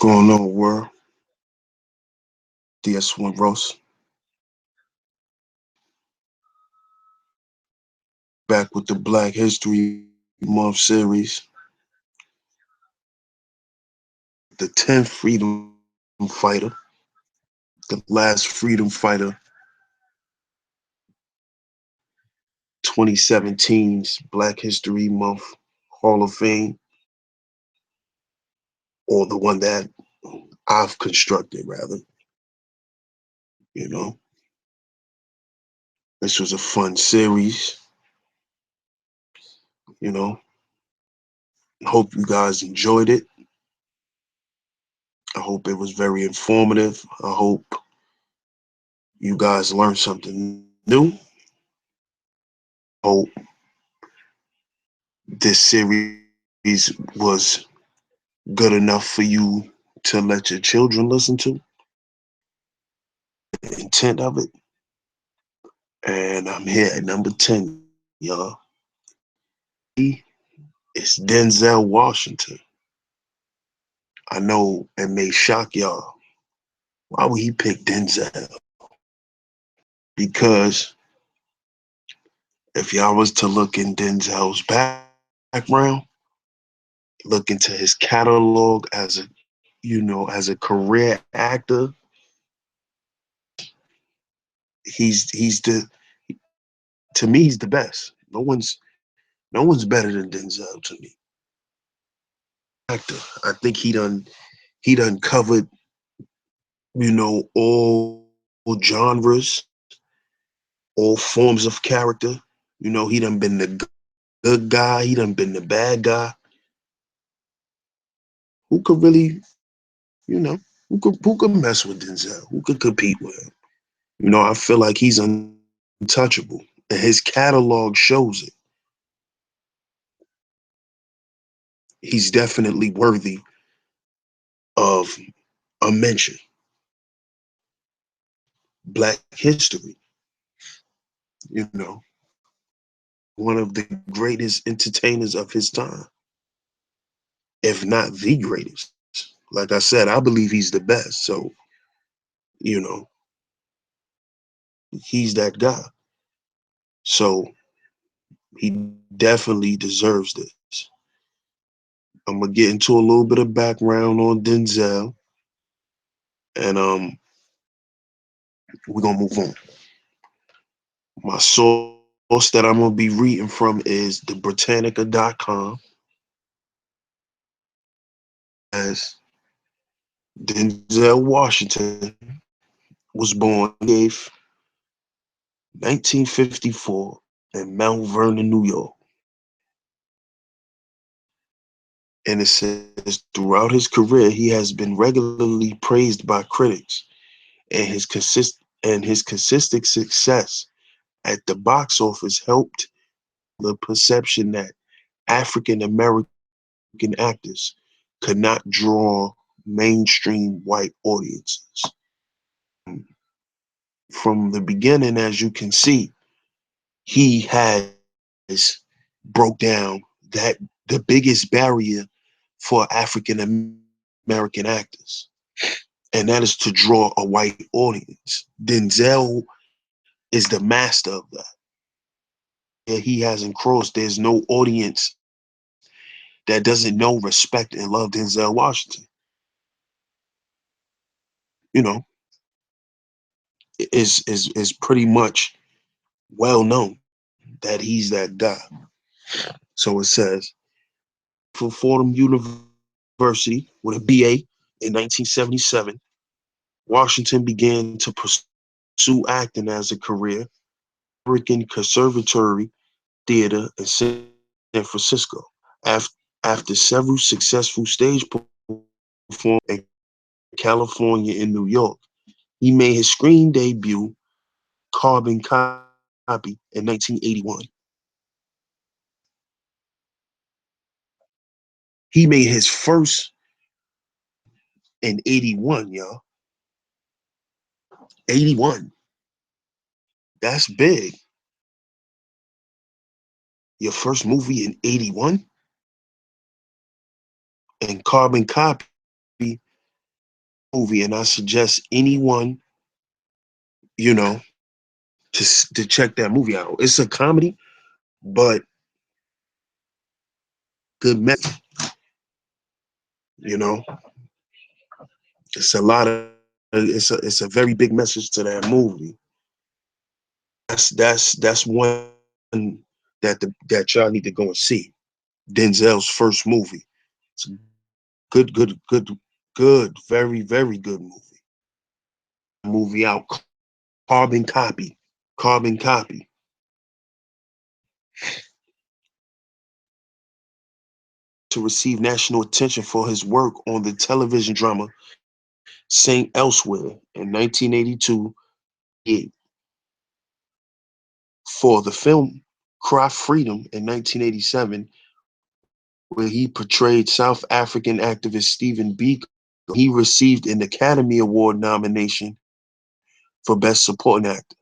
Going on, world? DS1 Roast back with the Black History Month series, the 10th freedom fighter, the last freedom fighter, 2017's Black History Month Hall of Fame, or the one that I've constructed, rather. You know, this was a fun series. You know, hope you guys enjoyed it. I hope it was very informative. I hope you guys learned something new. Hope this series was good enough for you to let your children listen to the intent of it. And I'm here at number 10, y'all. He is Denzel Washington. I know it may shock y'all. Why would he pick Denzel? Because if y'all was to look in Denzel's background, look into his catalog as a as a career actor, he's the to me he's the best. No one's better than Denzel to me. Actor. I think he done covered, all genres, all forms of character. He done been the good guy, he done been the bad guy. Who could really, you know, who could mess with Denzel? Who could compete with him? I feel like he's untouchable. And his catalog shows it. He's definitely worthy of a mention. Black history, you know, one of the greatest entertainers of his time, if not the greatest. Like I said, I believe he's the best. So, you know, he's that guy. So he definitely deserves this. I'm gonna get into a little bit of background on Denzel, and we're gonna move on. My source that I'm gonna be reading from is thebritannica.com. As Denzel Washington was born 8th, 1954 in Mount Vernon, New York. And it says throughout his career, he has been regularly praised by critics, and his consistent success at the box office helped the perception that African American actors could not draw mainstream white audiences. From the beginning, as you can see, he has broke down that the biggest barrier for African American actors, and that is to draw a white audience. Denzel is the master of that. Yeah, he hasn't crossed. There's no audience that doesn't know, respect, and love Denzel Washington. You know, is pretty much well known that he's that guy. So it says, for Fordham University with a BA in 1977, Washington began to pursue acting as a career. American Conservatory Theater in San Francisco. After several successful stage performances in California and New York, he made his screen debut, Carbon Copy, in 1981. He made his first in 81, y'all. 81. That's big. Your first movie in 81? And Carbon Copy movie, and I suggest anyone, to check that movie out. It's a comedy, but good message. You know, it's a lot of it's a very big message to that movie. That's one that y'all need to go and see. Denzel's first movie. It's a good, very, very good movie. Movie out, Carbon Copy. Carbon Copy. To receive national attention for his work on the television drama Saint Elsewhere in 1982, for the film Cry Freedom in 1987, where he portrayed South African activist Stephen Biko. He received an Academy Award nomination for Best Supporting Actor.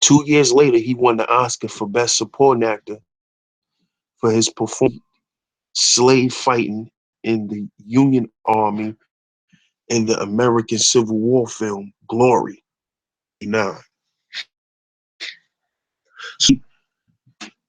2 years later, he won the Oscar for Best Supporting Actor for his performance slave fighting in the Union Army in the American Civil War film Glory. Now, so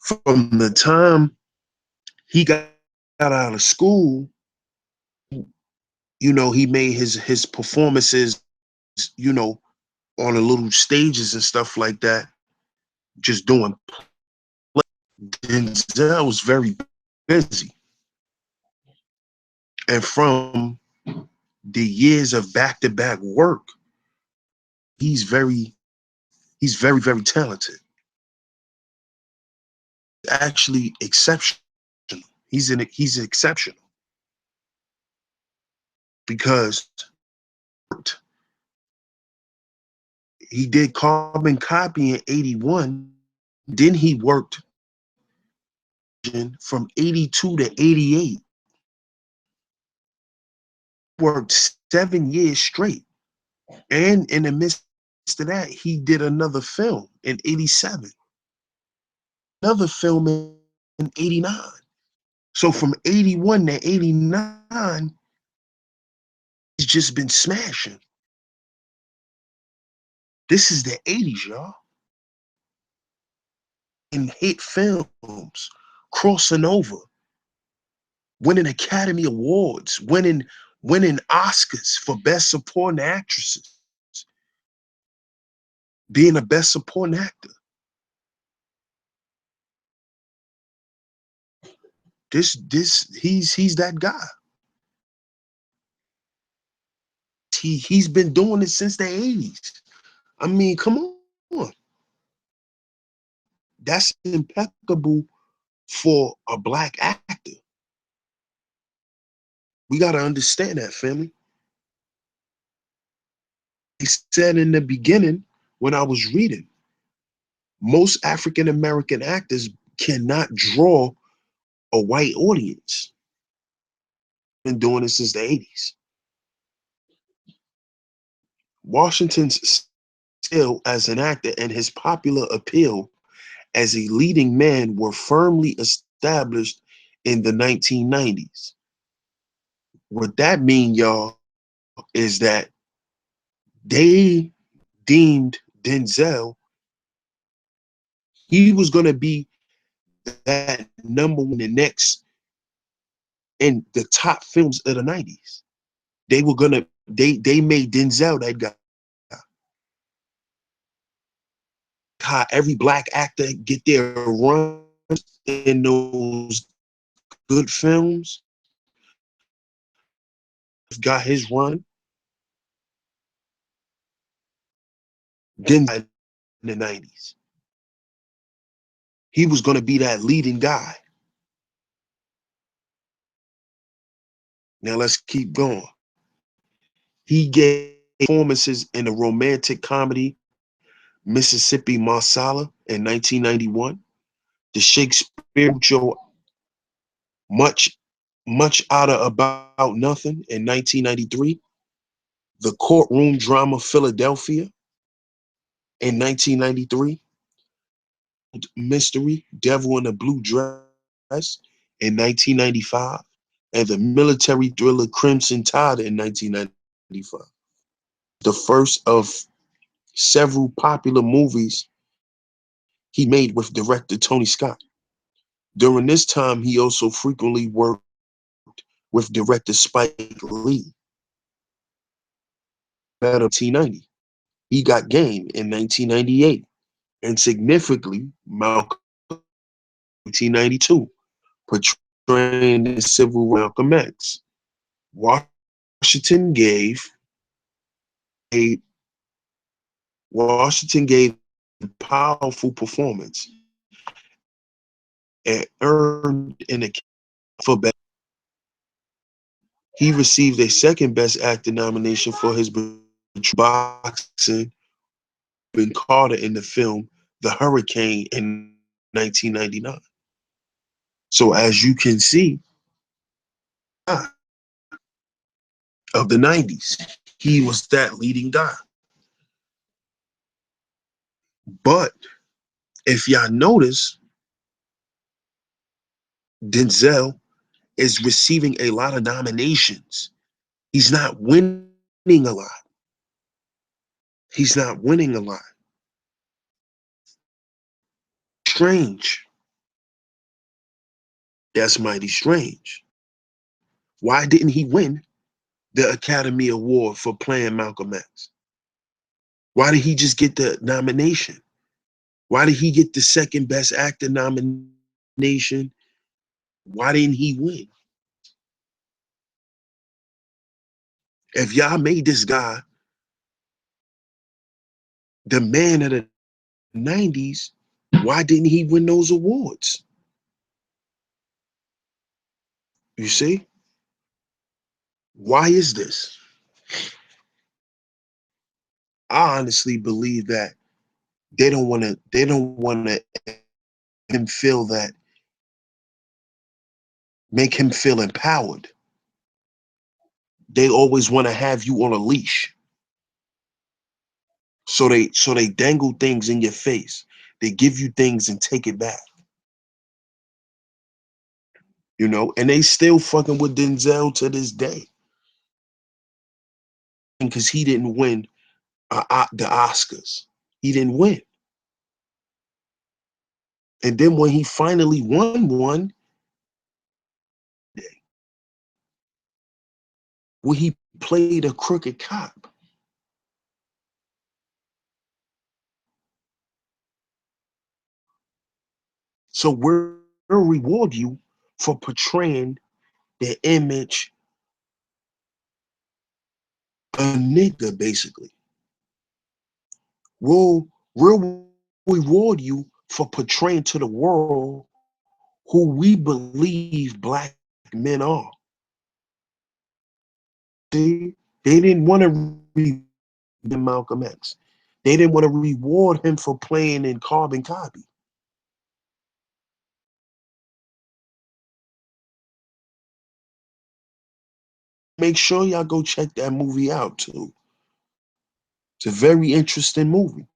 from the time he got out of school, he made his performances, on the little stages and stuff like that, just doing. Denzel was very busy, and from the years of back-to-back work, he's very, very talented. Actually, exceptional. He's exceptional because he did Carbon Copy in '81. Then he worked from '82 to '88. Worked 7 years straight, and in the midst of that, he did another film in '87. Another film in '89. So from '81 to '89, he's just been smashing. This is the '80s, y'all. In hit films, crossing over, winning Academy Awards, winning Oscars for Best Supporting Actresses, being a Best Supporting Actor. He's that guy. He's been doing it since the '80s. I mean, come on. That's impeccable for a black actor. We got to understand that, family. He said in the beginning when I was reading, most African American actors cannot draw a white audience. Been doing it since the '80s. Washington's skill as an actor and his popular appeal as a leading man were firmly established in the 1990s. What that mean, y'all, is that they deemed Denzel he was going to be that number one, the next in the top films of the '90s. They made Denzel that guy. How every black actor get their run in those good films, got his run. Denzel in the '90s, he was going to be that leading guy. Now let's keep going. He gave performances in the romantic comedy Mississippi Marsala in 1991, the Shakespeare show Much Much Ado About Nothing in 1993, the courtroom drama Philadelphia in 1993, mystery Devil in a Blue Dress in 1995, and the military thriller Crimson Tide in 1995. the first of several popular movies he made with director Tony Scott. During this time, he also frequently worked with director Spike Lee. That of 1990. He got Game in 1998, and significantly, Malcolm X in 1992, portraying the civil rights Malcolm X. Washington gave a Washington gave a powerful performance and earned an Academy for Best. He received a second Best Actor nomination for his boxing Reuben Carter in the film The Hurricane in 1999. So as you can see, of the 90s, he was that leading guy. But if y'all notice, Denzel is receiving a lot of nominations. He's not winning a lot. He's not winning a lot. Strange. That's mighty strange. Why didn't he win the Academy Award for playing Malcolm X? Why did he just get the nomination? Why did he get the second best actor nomination? Why didn't he win? If y'all made this guy the man of the 90s, why didn't he win those awards? You see? Why is this? I honestly believe that they don't want to him feel that make him feel empowered. They always want to have you on a leash. So they dangle things in your face. They give you things and take it back. And they still fucking with Denzel to this day because he didn't win the Oscars. He didn't win. And then when he finally won one, where he played a crooked cop. So we'll reward you for portraying the image of a nigga, basically. We'll reward you for portraying to the world who we believe black men are. They didn't want to reward Malcolm X. They didn't want to reward him for playing in Carbon Copy. Make sure y'all go check that movie out too. It's a very interesting movie.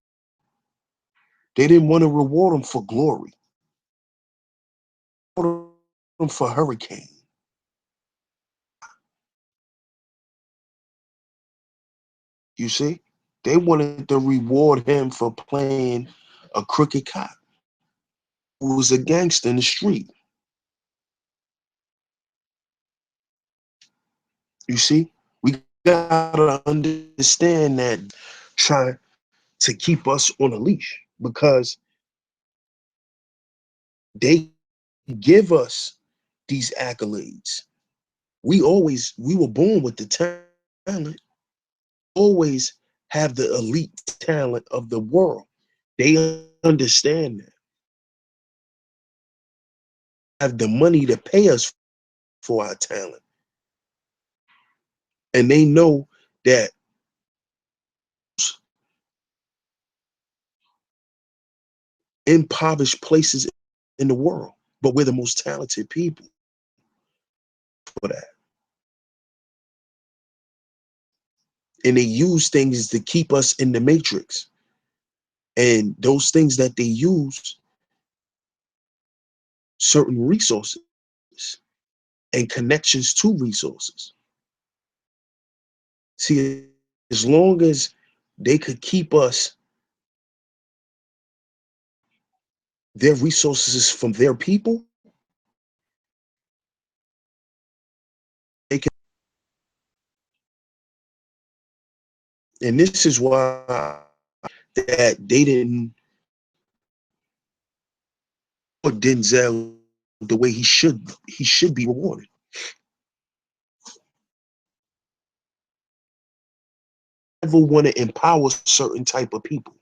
They didn't want to reward him for Glory. They rewarded him for Hurricane. You see? They wanted to reward him for playing a crooked cop who was a gangster in the street. You see? We gotta understand that trying to keep us on a leash because they give us these accolades. We were born with the talent, always have the elite talent of the world. They understand that. Have the money to pay us for our talent. And they know that impoverished places in the world, but we're the most talented people for that. And they use things to keep us in the matrix. And those things that they use, certain resources and connections to resources. See, As long as they could keep us their resources from their people, they can, and this is why that they didn't put Denzel the way he should be rewarded. Never want to empower certain type of people.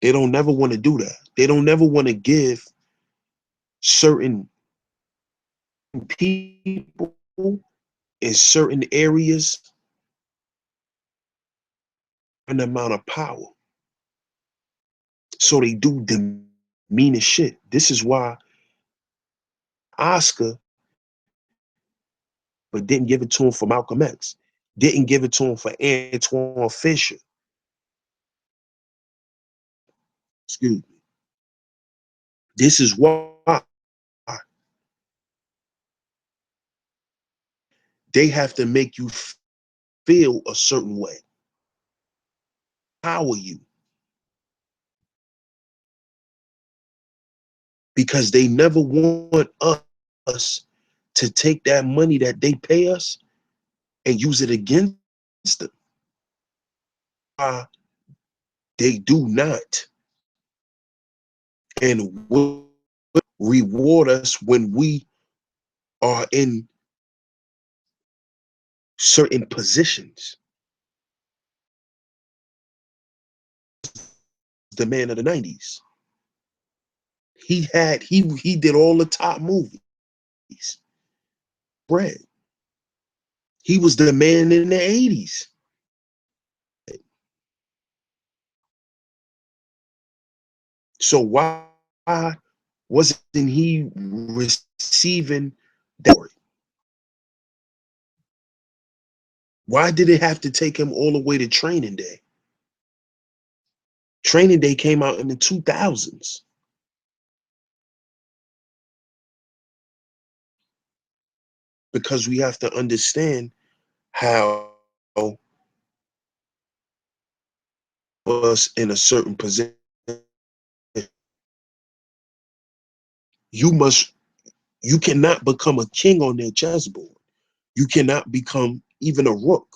They don't never want to do that. They don't never want to give certain people in certain areas an amount of power. So they do the meanest shit. This is why Oscar, but didn't give it to him for Malcolm X, didn't give it to him for Antoine Fisher. Excuse me. This is why they have to make you feel a certain way, power you, because they never want us to take that money that they pay us and use it against them. They do not and will reward us when we are in certain positions. The man of the 90s. He did all the top movies. Bread. He was the man in the 80s. So why wasn't he receiving that? Why did it have to take him all the way to Training Day? Training Day came out in the 2000s. Because we have to understand how us in a certain position, you must you cannot become a king on their chessboard. You cannot become even a rook,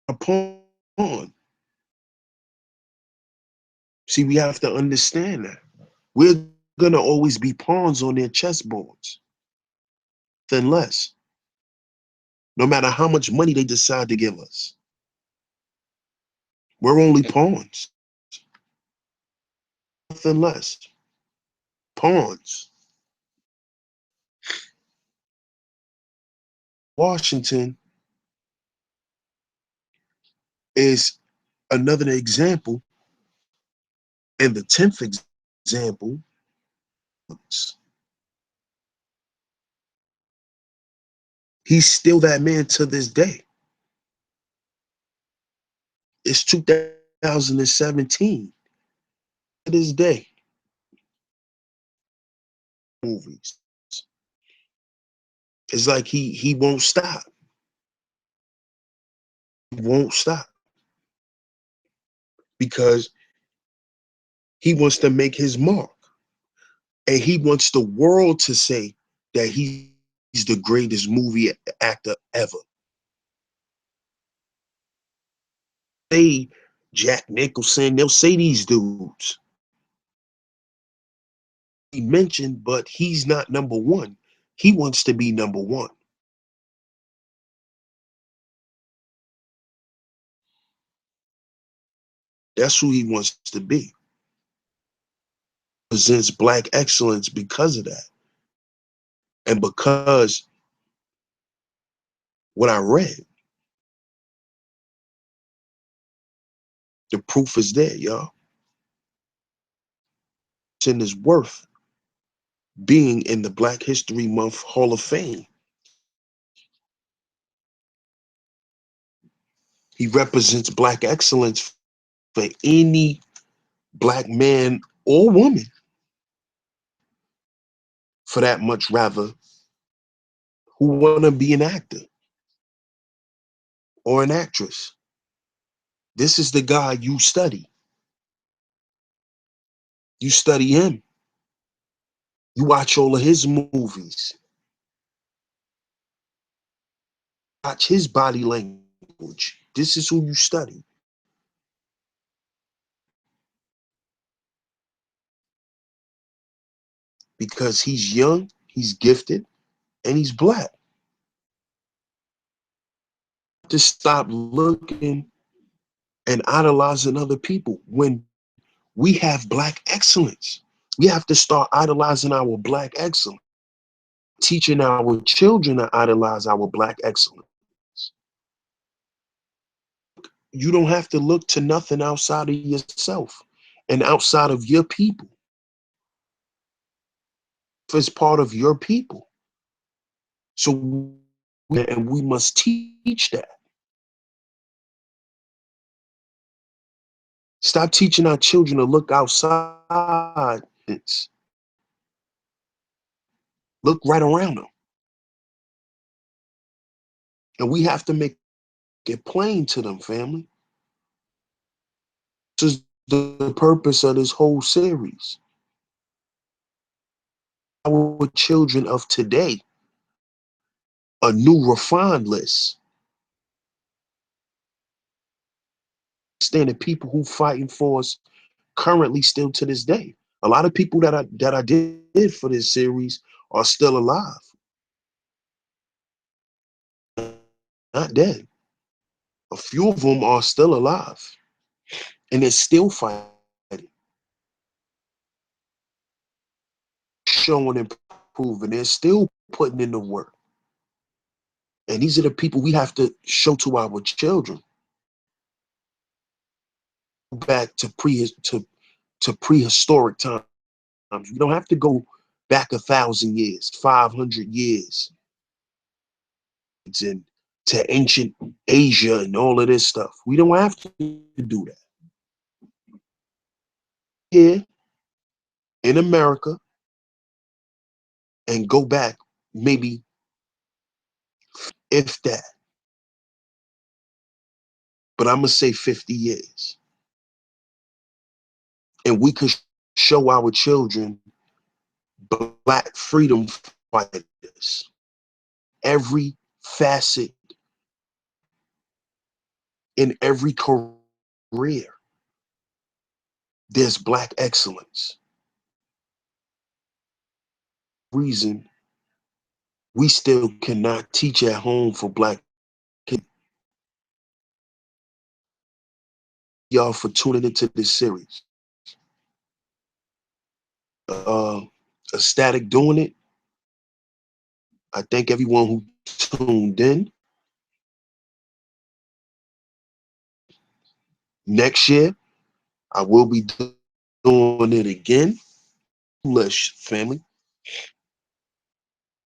a pawn. See, we have to understand that. We're gonna always be pawns on their chessboards, then less. No matter how much money they decide to give us. We're only pawns. Nothing less. Pawns. Washington is another example, and the 10th example, he's still that man to this day. It's 2017. To this day. Movies. It's like he won't stop. He won't stop. Because he wants to make his mark. And he wants the world to say that he's the greatest movie actor ever. Say Jack Nicholson, they'll say these dudes. He mentioned, but he's not number one. He wants to be number one. That's who he wants to be. Presents black excellence because of that. And because what I read, the proof is there, y'all. It's his worth being in the Black History Month Hall of Fame. He represents black excellence for any black man or woman, for that much rather, who want to be an actor. or an actress. This is the guy you study. You study him. You watch all of his movies. Watch his body language. This is who you study. Because he's young, he's gifted, and he's black. To stop looking and idolizing other people when we have black excellence. We have to start idolizing our black excellence, teaching our children to idolize our black excellence. You don't have to look to nothing outside of yourself and outside of your people. If it's part of your people. So, and we must teach that. Stop teaching our children to look outside. Look right around them. And we have to make it plain to them, family. This is the purpose of this whole series. Our children of today, a new refined list. Understand the people who fighting for us currently still to this day. A lot of people that I did for this series are still alive, not dead. A few of them are still alive, and they're still fighting, showing and proving. They're still putting in the work. And these are the people we have to show to our children. Back to prehistoric times. We don't have to go back 1,000 years, 500 years, and to ancient Asia and all of this stuff. We don't have to do that. Here in America, and go back maybe, if that, but I'm gonna say 50 years. And we could show our children black freedom fighters, every facet in every career. There's black excellence. Reason we still cannot teach at home for black kids. Y'all for tuning into this series. Ecstatic doing it. I thank everyone who tuned in. Next year, I will be doing it again. English family.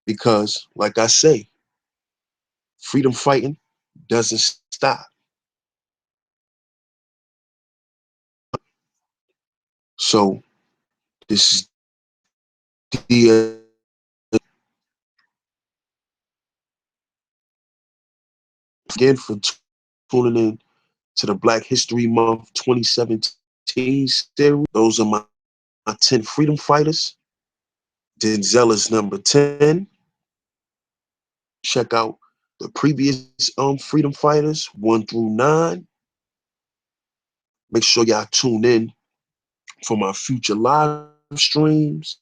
Because, like I say, freedom fighting doesn't stop. So, this is the again for tuning in to the Black History Month 2017 series. Those are my 10 freedom fighters. Denzel is number 10. Check out the previous freedom fighters 1 through 9. Make sure y'all tune in for my future live streams.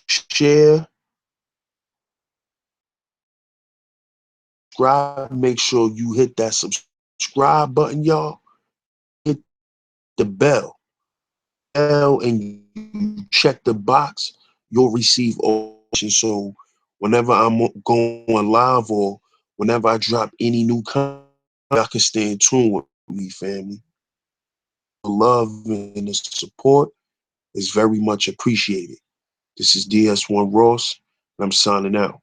Share, subscribe. Make sure you hit that subscribe button, y'all. Hit the bell, and you check the box. You'll receive all. So whenever I'm going live or whenever I drop any new content, y'all can stay in tune with me, family. The love and the support is very much appreciated. This is DS1 Ross, and I'm signing out.